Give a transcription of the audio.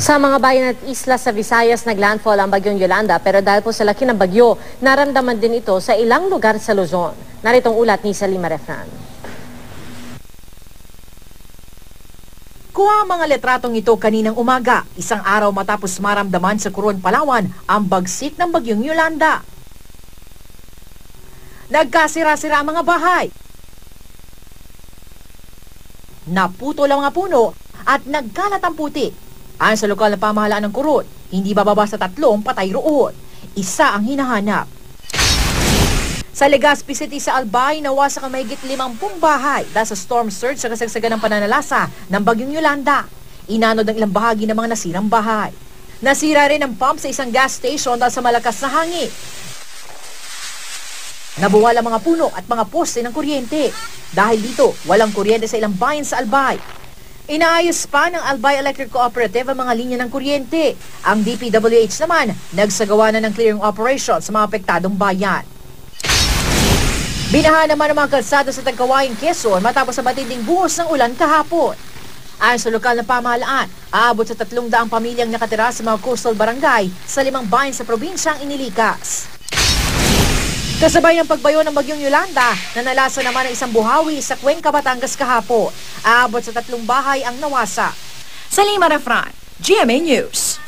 Sa mga bayan at isla sa Visayas, naglandfall ang bagyong Yolanda pero dahil po sa laki ng bagyo, naramdaman din ito sa ilang lugar sa Luzon. Naritong ulat ni Salima Refran. Kuha ang mga letratong ito kaninang umaga, isang araw matapos maramdaman sa Coron, Palawan ang bagsik ng bagyong Yolanda. Nagkasira-sira ang mga bahay. Naputol ang mga puno at nagkalat ang putik. Ayon sa lokal na pamahalaan ng Coron, hindi bababa sa 3 patay roon. Isa ang hinahanap. Sa Legazpi City sa Albay, nawasak ang mahigit 50 bahay dahil sa storm surge sa kasagsagan ng pananalasa ng bagyong Yolanda. Inanod ang ilang bahagi ng mga nasirang bahay. Nasira rin ang pump sa isang gas station dahil sa malakas na hangin. Nabuwal ang mga puno at mga poste ng kuryente. Dahil dito, walang kuryente sa ilang bayan sa Albay. Inaayos pa ng Albay Electric Cooperative ang mga linya ng kuryente. Ang DPWH naman, nagsagawa na ng clearing operation sa mga apektadong bayan. Binaha naman ang mga kalsada sa Tagkawayan, Quezon matapos sa matinding buhos ng ulan kahapon. Ayon sa lokal na pamahalaan, aabot sa 300 pamilyang nakatira sa mga coastal barangay sa 5 bayan sa probinsyang inilikas. Kasabay ng pagbayo ng bagyong Yolanda, nanalasa naman ang isang buhawi sa Cuenca, Batangas kahapon. Aabot sa 3 bahay ang nawasa. Salima Refran, GMA News.